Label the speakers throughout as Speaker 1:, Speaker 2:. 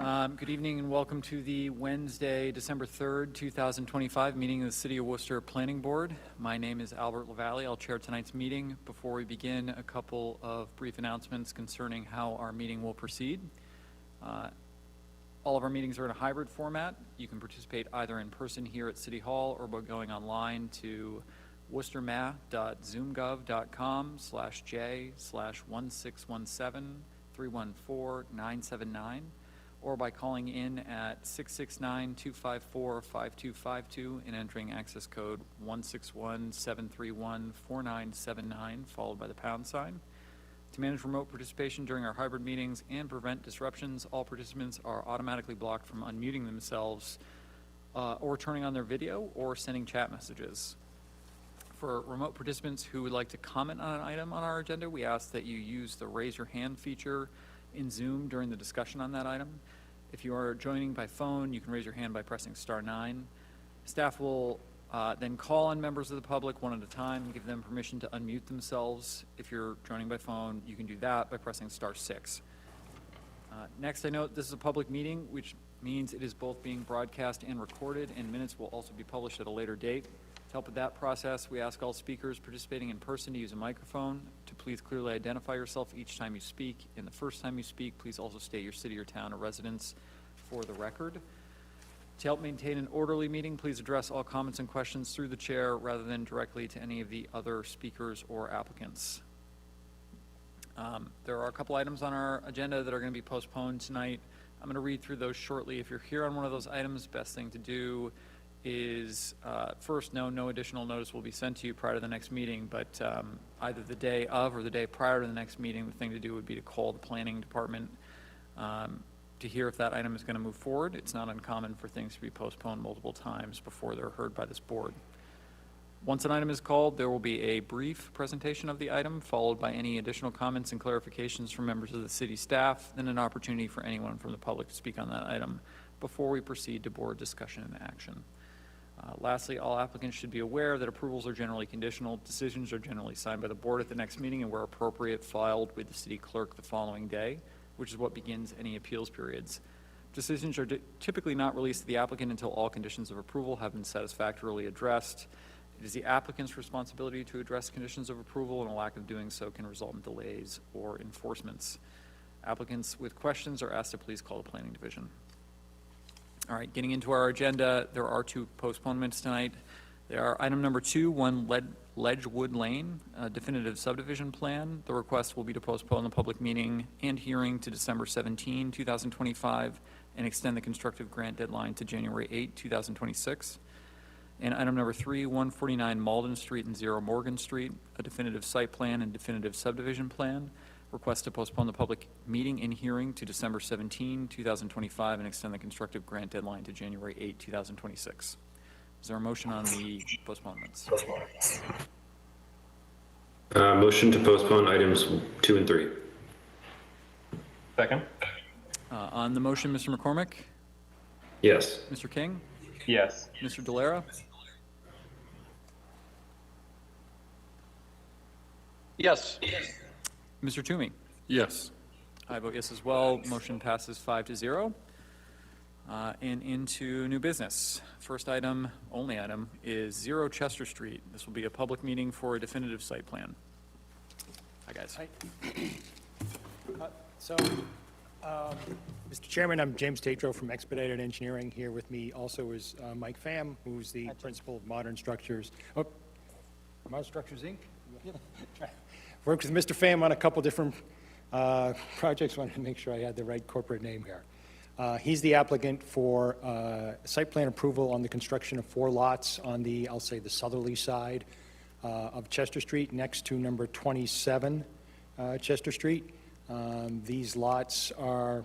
Speaker 1: Good evening and welcome to the Wednesday, December 3rd, 2025 meeting of the City of Worcester Planning Board. My name is Albert LaValle. I'll chair tonight's meeting. Before we begin, a couple of brief announcements concerning how our meeting will proceed. All of our meetings are in a hybrid format. You can participate either in person here at City Hall or by going online to worcesterma.zoomgov.com/J/1617314979 or by calling in at 669-254-5252 and entering access code 161-731-4979 followed by the pound sign. To manage remote participation during our hybrid meetings and prevent disruptions, all participants are automatically blocked from unmuting themselves or turning on their video or sending chat messages. For remote participants who would like to comment on an item on our agenda, we ask that you use the raise your hand feature in Zoom during the discussion on that item. If you are joining by phone, you can raise your hand by pressing *9. Staff will then call on members of the public one at a time and give them permission to unmute themselves. If you're joining by phone, you can do that by pressing *6. Next, I note this is a public meeting, which means it is both being broadcast and recorded, and minutes will also be published at a later date. To help with that process, we ask all speakers participating in person to use a microphone, to please clearly identify yourself each time you speak, and the first time you speak, please also state your city or town or residence for the record. To help maintain an orderly meeting, please address all comments and questions through the chair rather than directly to any of the other speakers or applicants. There are a couple items on our agenda that are going to be postponed tonight. I'm going to read through those shortly. If you're here on one of those items, best thing to do is first, no additional notice will be sent to you prior to the next meeting, but either the day of or the day prior to the next meeting, the thing to do would be to call the planning department to hear if that item is going to move forward. It's not uncommon for things to be postponed multiple times before they're heard by this board. Once an item is called, there will be a brief presentation of the item, followed by any additional comments and clarifications from members of the city staff, then an opportunity for anyone from the public to speak on that item before we proceed to board discussion and action. Lastly, all applicants should be aware that approvals are generally conditional. Decisions are generally signed by the board at the next meeting and, where appropriate, filed with the city clerk the following day, which is what begins any appeals periods. Decisions are typically not released to the applicant until all conditions of approval have been satisfactorily addressed. It is the applicant's responsibility to address conditions of approval, and a lack of doing so can result in delays or enforcements. Applicants with questions are asked to please call the planning division. All right, getting into our agenda, there are two postponements tonight. There are item number 2, Ledgewood Lane, a definitive subdivision plan. The request will be to postpone the public meeting and hearing to December 17, 2025, and extend the constructive grant deadline to January 8, 2026. And item number 3, 149 Malden Street and 0 Morgan Street, a definitive site plan and definitive subdivision plan. Request to postpone the public meeting and hearing to December 17, 2025, and extend the constructive grant deadline to January 8, 2026. Is there a motion on the postponements?
Speaker 2: Motion to postpone items 2 and 3.
Speaker 3: Second.
Speaker 1: On the motion, Mr. McCormick?
Speaker 2: Yes.
Speaker 1: Mr. King?
Speaker 3: Yes.
Speaker 1: Mr. Delera?
Speaker 4: Yes.
Speaker 1: Mr. Toomey?
Speaker 5: Yes.
Speaker 1: I vote yes as well. Motion passes 5-0. And into new business. First item, only item, is 0 Chester Street. This will be a public meeting for a definitive site plan. Hi, guys.
Speaker 6: Hi. Mr. Chairman, I'm James Tatro from Expedited Engineering. Here with me also is Mike Pham, who's the principal of Modern Structures. Modern Structures, Inc.? Worked with Mr. Pham on a couple different projects. Wanted to make sure I had the right corporate name here. He's the applicant for site plan approval on the construction of 4 lots on the, I'll say, the southerly side of Chester Street, next to number 27 Chester Street. These lots are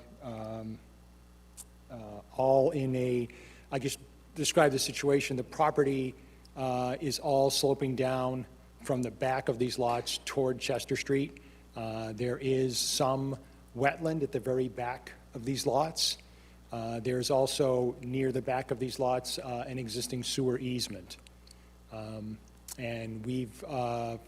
Speaker 6: all in a, I just described the situation. The property is all sloping down from the back of these lots toward Chester Street. There is some wetland at the very back of these lots. There's also, near the back of these lots, an existing sewer easement. And we've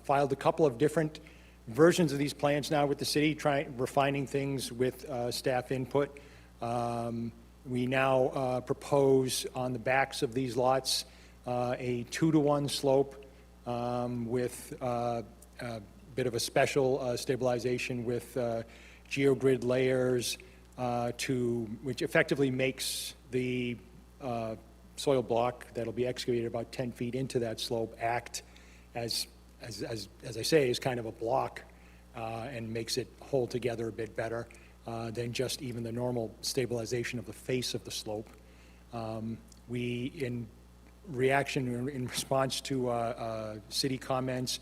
Speaker 6: filed a couple of different versions of these plans now with the city, refining things with staff input. We now propose on the backs of these lots a 2-to-1 slope with a bit of a special stabilization with geogrid layers which effectively makes the soil block that'll be excavated about 10 feet into that slope act as I say, is kind of a block and makes it hold together a bit better than just even the normal stabilization of the face of the slope. In response to city comments,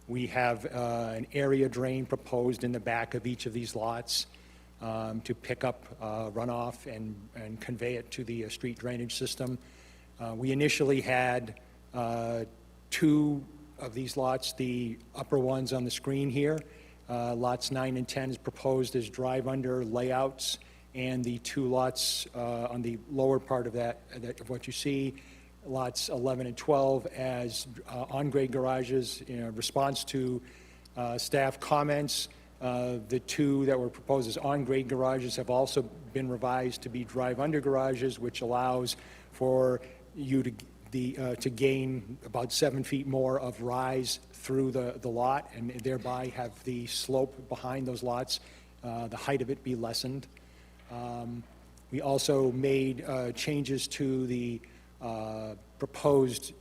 Speaker 6: we have an area drain proposed in the back of each of these lots to pick up runoff and convey it to the street drainage system. We initially had 2 of these lots, the upper ones on the screen here. Lots 9 and 10 is proposed as drive-under layouts, and the 2 lots on the lower part of of what you see, lots 11 and 12 as on-grade garages. In response to staff comments, the 2 that were proposed as on-grade garages have also been revised to be drive-under garages, which allows for you to gain about 7 feet more of rise through the lot, and thereby have the slope behind those lots, the height of it be lessened. We also made changes to the proposed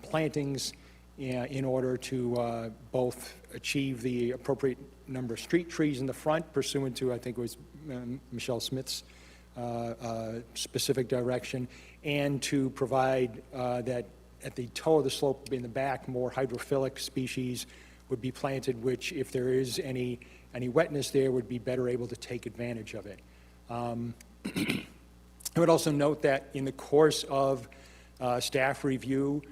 Speaker 6: plantings in order to both achieve the appropriate number of street trees in the front pursuant to, I think it was Michelle Smith's specific direction, and to provide that at the toe of the slope in the back, more hydrophilic species would be planted, which, if there is any wetness there, would be better able to take advantage of it. I would also note that in the course of staff review,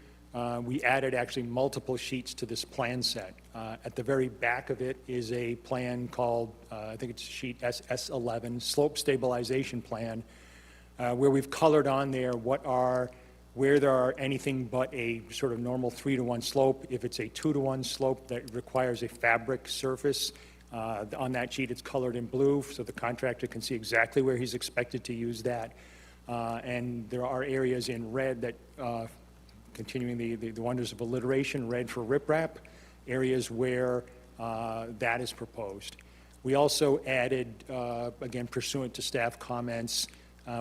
Speaker 6: we added actually multiple sheets to this plan set. At the very back of it is a plan called, I think it's sheet S11, Slope Stabilization Plan, where we've colored on there where there are anything but a sort of normal 3-to-1 slope. If it's a 2-to-1 slope that requires a fabric surface, on that sheet it's colored in blue so the contractor can see exactly where he's expected to use that. And there are areas in red that, continuing the wonders of alliteration, red for riprap, areas where that is proposed. We also added, again pursuant to staff comments,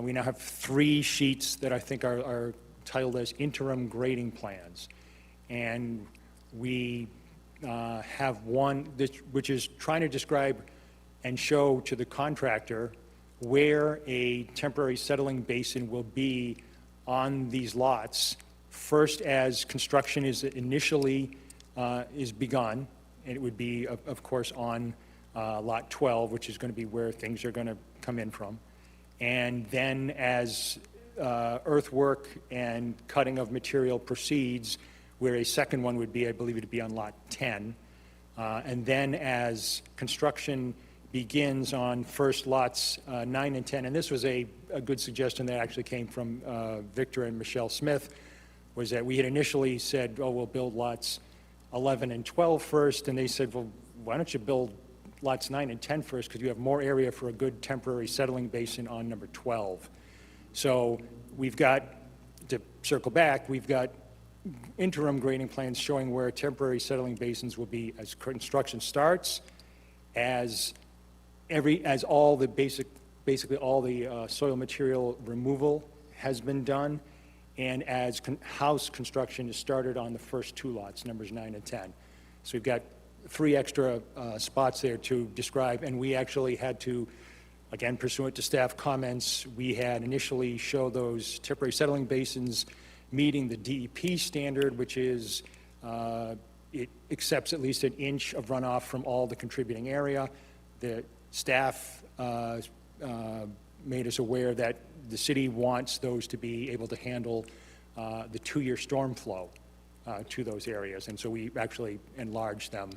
Speaker 6: we now have 3 sheets that I think are titled as interim grading plans. And we have one which is trying to describe and show to the contractor where a temporary settling basin will be on these lots, first as construction is initially is begun, and it would be, of course, on lot 12, which is going to be where things are going to come in from. And then as earthwork and cutting of material proceeds, where a second one would be, I believe it would be on lot 10. And then as construction begins on first lots 9 and 10, and this was a good suggestion that actually came from Victor and Michelle Smith, was that we had initially said, oh, we'll build lots 11 and 12 first, and they said, well, why don't you build lots 9 and 10 first, because you have more area for a good temporary settling basin on number 12. So we've got, to circle back, we've got interim grading plans showing where temporary settling basins will be as construction starts, as all the basically all the soil material removal has been done, and as house construction is started on the first 2 lots, numbers 9 and 10. So we've got 3 extra spots there to describe, and we actually had to, again, pursuant to staff comments, we had initially show those temporary settling basins meeting the DEP standard, which is it accepts at least 1 inch of runoff from all the contributing area. The staff made us aware that the city wants those to be able to handle the 2-year storm flow to those areas, and so we actually enlarged them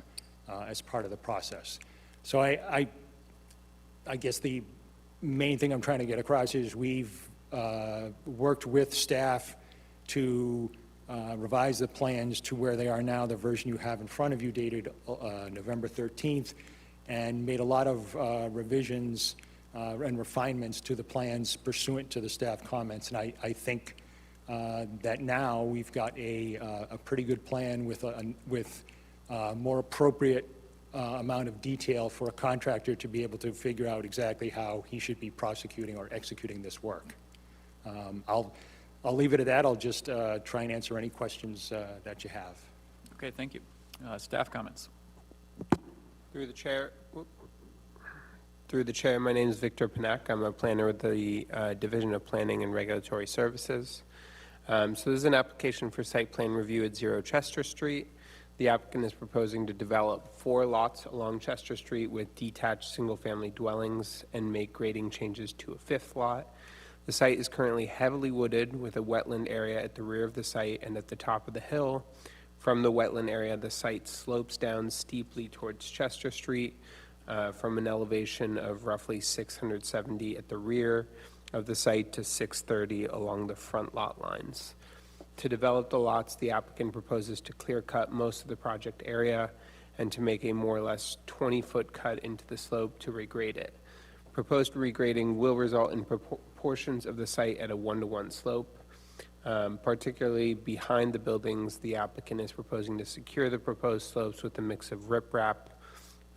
Speaker 6: as part of the process. So I guess the main thing I'm trying to get across is we've worked with staff to revise the plans to where they are now, the version you have in front of you dated November 13th, and made a lot of revisions and refinements to the plans pursuant to the staff comments. And I think that now we've got a pretty good plan with more appropriate amount of detail for a contractor to be able to figure out exactly how he should be prosecuting or executing this work. I'll leave it at that. I'll just try and answer any questions that you have.
Speaker 1: Okay, thank you. Staff comments.
Speaker 4: Through the chair, my name is Victor Panak. I'm a planner with the Division of Planning and Regulatory Services. So this is an application for site plan review at 0 Chester Street. The applicant is proposing to develop 4 lots along Chester Street with detached single-family dwellings and make grading changes to a 5th lot. The site is currently heavily wooded with a wetland area at the rear of the site and at the top of the hill. From the wetland area, the site slopes down steeply towards Chester Street from an elevation of roughly 670 at the rear of the site to 630 along the front lot lines. To develop the lots, the applicant proposes to clear cut most of the project area and to make a more or less 20-foot cut into the slope to regrade it. Proposed regrading will result in portions of the site at a 1-to-1 slope. Particularly behind the buildings, the applicant is proposing to secure the proposed slopes with a mix of riprap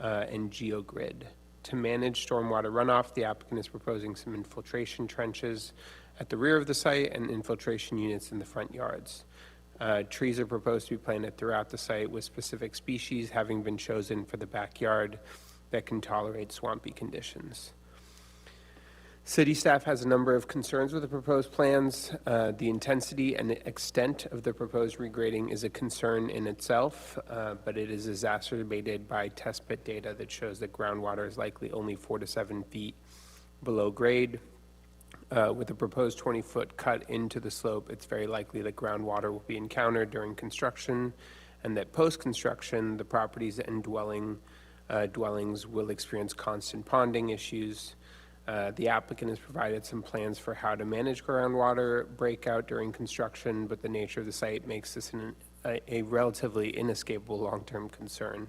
Speaker 4: and geogrid. To manage stormwater runoff, the applicant is proposing some infiltration trenches at the rear of the site and infiltration units in the front yards. Trees are proposed to be planted throughout the site, with specific species having been chosen for the backyard that can tolerate swampy conditions. City staff has a number of concerns with the proposed plans. The intensity and extent of the proposed regrading is a concern in itself, but it is exacerbated by test pit data that shows that groundwater is likely only 4 to 7 feet below grade. With a proposed 20-foot cut into the slope, it's very likely that groundwater will be encountered during construction, and that post-construction, the properties and dwellings will experience constant ponding issues. The applicant has provided some plans for how to manage groundwater breakout during construction, but the nature of the site makes this a relatively inescapable long-term concern.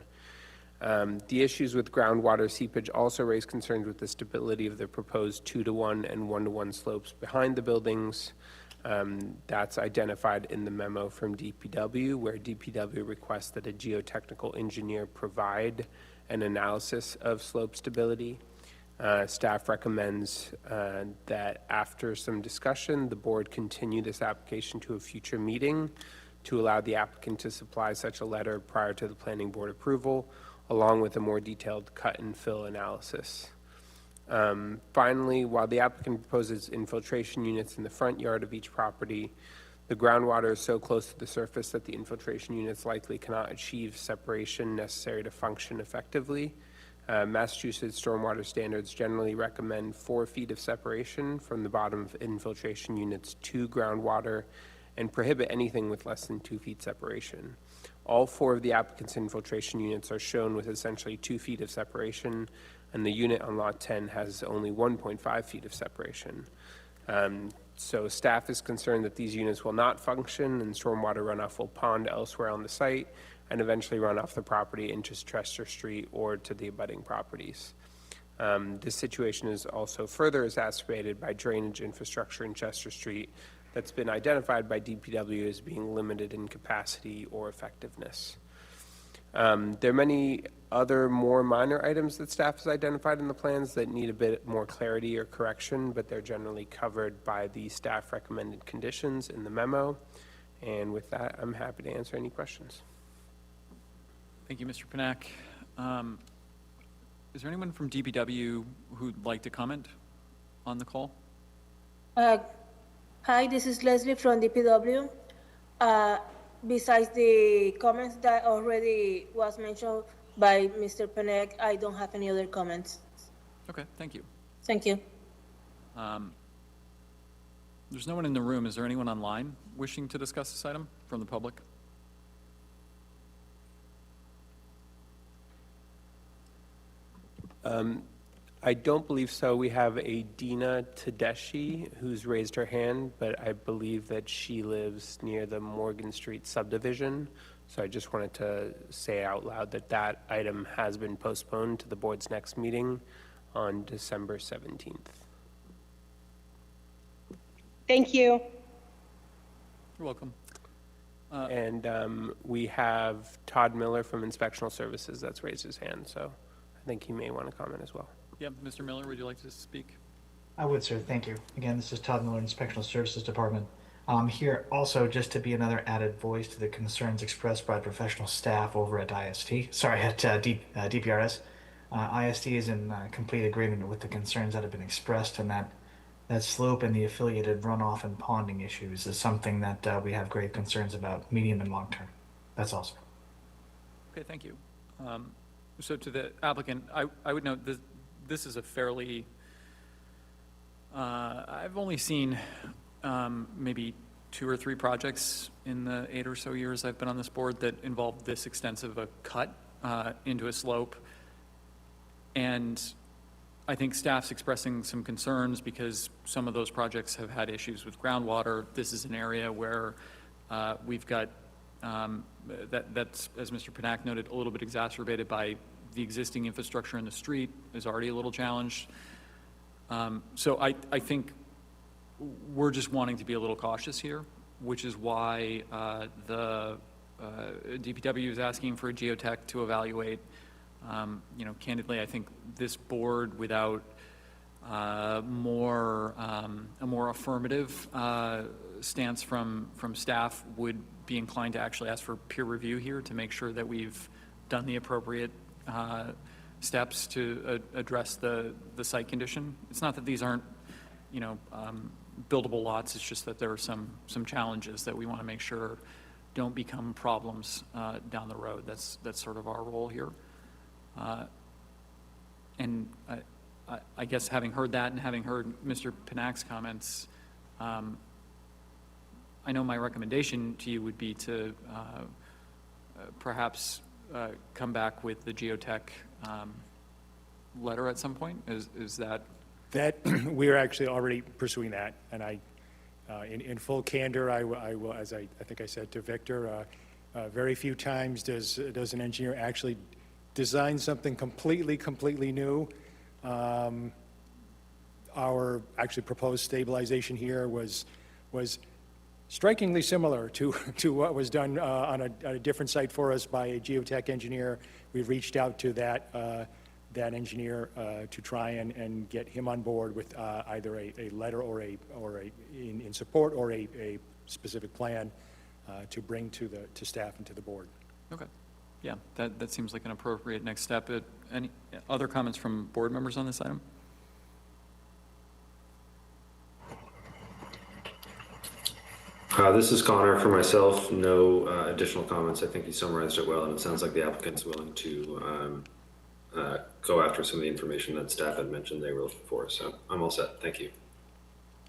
Speaker 4: The issues with groundwater seepage also raise concerns with the stability of the proposed 2-to-1 and 1-to-1 slopes behind the buildings. That's identified in the memo from DPW, where DPW requests that a geotechnical engineer provide an analysis of slope stability. Staff recommends that after some discussion, the board continue this application to a future meeting to allow the applicant to supply such a letter prior to the planning board approval, along with a more detailed cut and fill analysis. Finally, while the applicant proposes infiltration units in the front yard of each property, the groundwater is so close to the surface that the infiltration units likely cannot achieve separation necessary to function effectively. Massachusetts stormwater standards generally recommend 4 feet of separation from the bottom of infiltration units to groundwater and prohibit anything with less than 2 feet separation. All 4 of the applicant's infiltration units are shown with essentially 2 feet of separation, and the unit on lot 10 has only 1.5 feet of separation. So staff is concerned that these units will not function and stormwater runoff will pond elsewhere on the site and eventually run off the property into Chester Street or to the abutting properties. This situation is also further exacerbated by drainage infrastructure in Chester Street that's been identified by DPW as being limited in capacity or effectiveness. There are many other more minor items that staff has identified in the plans that need a bit more clarity or correction, but they're generally covered by the staff recommended conditions in the memo. And with that, I'm happy to answer any questions.
Speaker 1: Thank you, Mr. Panak. Is there anyone from DPW who'd like to comment on the call?
Speaker 5: Hi, this is Leslie from DPW. Besides the comments that already was mentioned by Mr. Panek, I don't have any other comments.
Speaker 1: Okay, thank you.
Speaker 5: Thank you.
Speaker 1: There's no one in the room. Is there anyone online wishing to discuss this item from the public?
Speaker 4: I don't believe so. We have a Dina Tedeschi who's raised her hand, but I believe that she lives near the Morgan Street subdivision. So I just wanted to say out loud that that item has been postponed to the board's next meeting on December 17th.
Speaker 7: Thank you.
Speaker 1: You're welcome.
Speaker 4: And we have Todd Miller from Inspectional Services that's raised his hand, so I think he may want to comment as well.
Speaker 1: Yeah, Mr. Miller, would you like to speak?
Speaker 8: I would, sir. Thank you. Again, this is Todd Miller, Inspectional Services Department. I'm here also just to be another added voice to the concerns expressed by professional staff over at DPRS. IST is in complete agreement with the concerns that have been expressed, and that slope and the affiliated runoff and ponding issues is something that we have grave concerns about, medium and long term. That's all, sir.
Speaker 1: Okay, thank you. So to the applicant, I would note this is a fairly, I've only seen maybe 2 or 3 projects in the 8 or so years I've been on this board that involved this extensive a cut into a slope. And I think staff's expressing some concerns because some of those projects have had issues with groundwater. This is an area where we've got, that's, as Mr. Panak noted, a little bit exacerbated by the existing infrastructure in the street is already a little challenged. So I think we're just wanting to be a little cautious here, which is why the DPW is asking for a geotech to evaluate. You know, candidly, I think this board, without a more affirmative stance from staff, would be inclined to actually ask for peer review here to make sure that we've done the appropriate steps to address the site condition. It's not that these aren't, you know, buildable lots. It's just that there are some challenges that we want to make sure don't become problems down the road. That's sort of our role here. And I guess having heard that and having heard Mr. Panak's comments, I know my recommendation to you would be to perhaps come back with the geotech letter at some point. Is that?
Speaker 6: That, we are actually already pursuing that, and in full candor, I will, as I think I said to Victor, very few times does an engineer actually design something completely new. Our actually proposed stabilization here was strikingly similar to what was done on a different site for us by a geotech engineer. We've reached out to that engineer to try and get him on board with either a letter or in support or a specific plan to bring to staff and to the board.
Speaker 1: Okay. Yeah, that seems like an appropriate next step. Any other comments from board members on this item?
Speaker 2: This is Connor for myself. No additional comments. I think you summarized it well, and it sounds like the applicant's willing to go after some of the information that staff had mentioned they were looking for. So I'm all set. Thank you.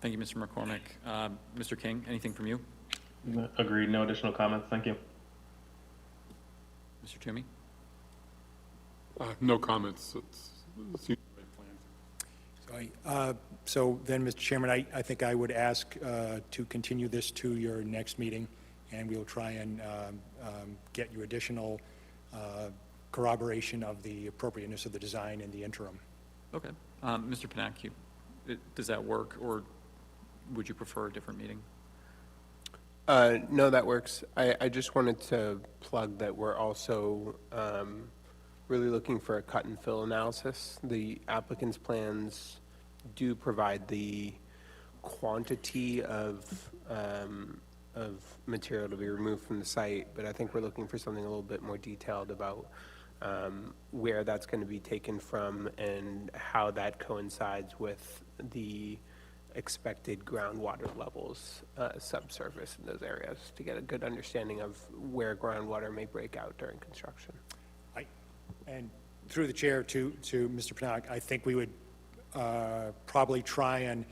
Speaker 1: Thank you, Mr. McCormick. Mr. King, anything from you?
Speaker 3: Agreed. No additional comments. Thank you.
Speaker 1: Mr. Toomey?
Speaker 9: No comments. It seems the right plan.
Speaker 6: So then, Mr. Chairman, I think I would ask to continue this to your next meeting, and we'll try and get you additional corroboration of the appropriateness of the design in the interim.
Speaker 1: Okay. Mr. Panak, does that work, or would you prefer a different meeting?
Speaker 4: No, that works. I just wanted to plug that we're also really looking for a cut and fill analysis. The applicant's plans do provide the quantity of material to be removed from the site, but I think we're looking for something a little bit more detailed about where that's going to be taken from and how that coincides with the expected groundwater levels subsurface in those areas to get a good understanding of where groundwater may break out during construction.
Speaker 6: And through the chair to Mr. Panak, I think we would probably try and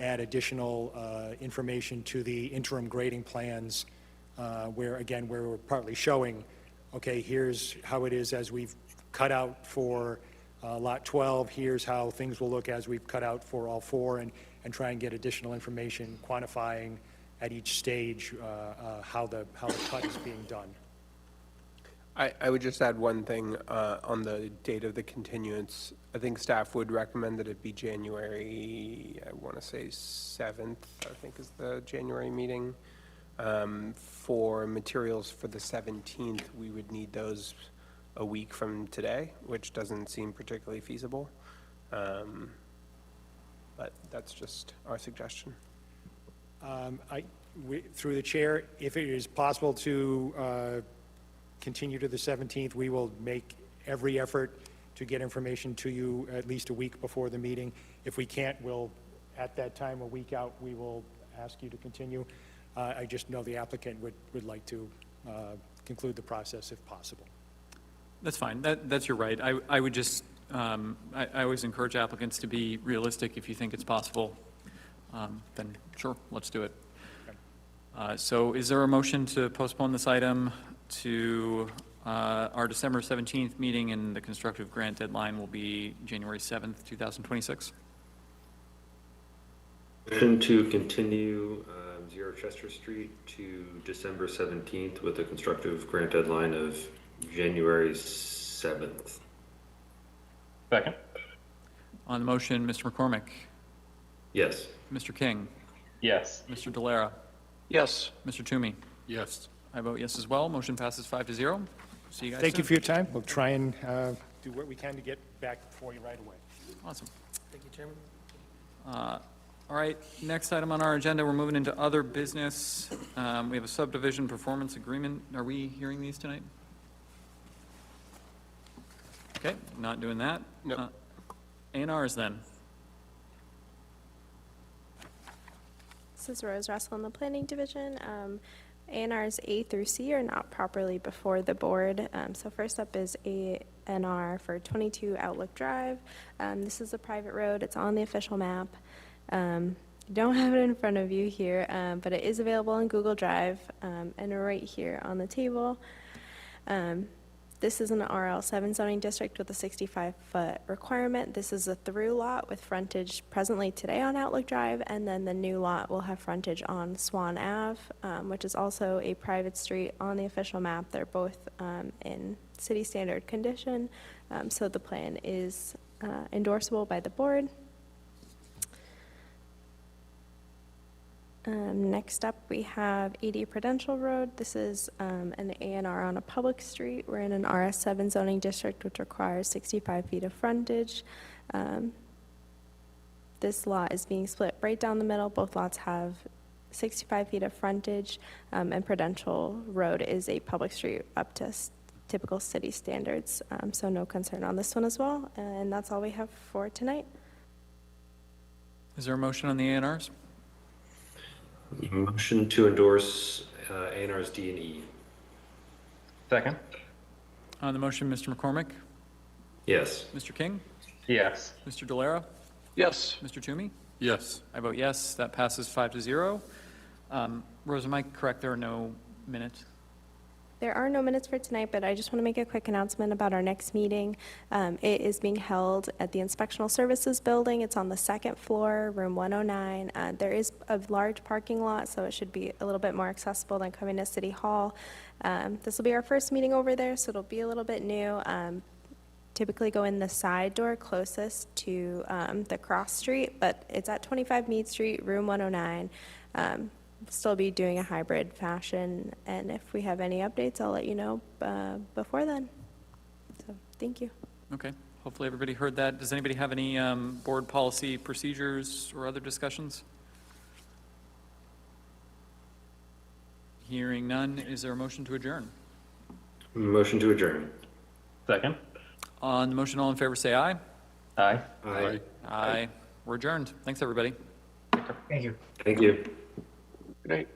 Speaker 6: add additional information to the interim grading plans where we're partly showing, okay, here's how it is as we've cut out for lot 12, here's how things will look as we've cut out for all 4, and try and get additional information quantifying at each stage how the cut is being done.
Speaker 4: I would just add one thing on the date of the continuance. I think staff would recommend that it be January, I want to say 7th, I think is the January meeting. For materials for the 17th, we would need those a week from today, which doesn't seem particularly feasible. But that's just our suggestion.
Speaker 6: Through the chair, if it is possible to continue to the 17th, we will make every effort to get information to you at least a week before the meeting. If we can't, we'll, at that time, a week out, we will ask you to continue. I just know the applicant would like to conclude the process if possible.
Speaker 1: That's fine. That's your right. I would just, I always encourage applicants to be realistic. If you think it's possible, then sure, let's do it. So is there a motion to postpone this item to our December 17th meeting, and the constructive grant deadline will be January 7th, 2026?
Speaker 2: Motion to continue 0 Chester Street to December 17th with a constructive grant deadline of January 7th.
Speaker 3: Second?
Speaker 1: On the motion, Mr. McCormick,
Speaker 2: Yes.
Speaker 1: Mr. King,
Speaker 3: Yes.
Speaker 1: Mr. Delera,
Speaker 9: Yes.
Speaker 1: Mr. Toomey.
Speaker 9: Yes.
Speaker 1: I vote yes as well. Motion passes 5-0. See you guys soon.
Speaker 6: Thank you for your time. We'll try and do what we can to get back for you right away.
Speaker 1: Awesome. Thank you, Chairman. All right, next item on our agenda, we're moving into other business. We have a subdivision performance agreement. Are we hearing these tonight? Okay, not doing that.
Speaker 4: No.
Speaker 1: A&Rs then.
Speaker 10: This is Rose Russell in the Planning Division. A&Rs A through C are not properly before the board. So first up is A&R for 22 Outlook Drive. This is a private road. It's on the official map. You don't have it in front of you here, but it is available on Google Drive, and right here on the table. This is an RL7 zoning district with a 65-foot requirement. This is a through lot with frontage presently today on Outlook Drive, and then the new lot will have frontage on Swan Ave, which is also a private street on the official map. They're both in city standard condition, so the plan is endorsable by the board. Next up, we have 80 Prudential Road. This is an A&R on a public street. We're in an RS7 zoning district, which requires 65 feet of frontage. This lot is being split right down the middle. Both lots have 65 feet of frontage, and Prudential Road is a public street up to typical city standards, so no concern on this one as well. And that's all we have for tonight.
Speaker 1: Is there a motion on the A&Rs?
Speaker 2: Motion to endorse A&Rs D and E.
Speaker 3: Second?
Speaker 1: On the motion, Mr. McCormick,
Speaker 2: Yes.
Speaker 1: Mr. King,
Speaker 3: Yes.
Speaker 1: Mr. Delera,
Speaker 9: Yes.
Speaker 1: Mr. Toomey.
Speaker 9: Yes.
Speaker 1: I vote yes. That passes 5-0. Rose, am I correct? There are no minutes?
Speaker 10: There are no minutes for tonight, but I just want to make a quick announcement about our next meeting. It is being held at the Inspectional Services Building. It's on the second floor, room 109. There is a large parking lot, so it should be a little bit more accessible than coming to City Hall. This will be our first meeting over there, so it'll be a little bit new. Typically go in the side door closest to the cross street, but it's at 25 Mead Street, room 109. Still be doing a hybrid fashion, and if we have any updates, I'll let you know before then. So, thank you.
Speaker 1: Okay, hopefully everybody heard that. Does anybody have any board policy procedures or other discussions? Hearing none, is there a motion to adjourn?
Speaker 2: Motion to adjourn.
Speaker 3: Second?
Speaker 1: On the motion, all in favor, say aye.
Speaker 3: Aye.
Speaker 2: Aye.
Speaker 1: Aye. We're adjourned. Thanks, everybody.
Speaker 8: Thank you.
Speaker 2: Thank you.
Speaker 9: Good night.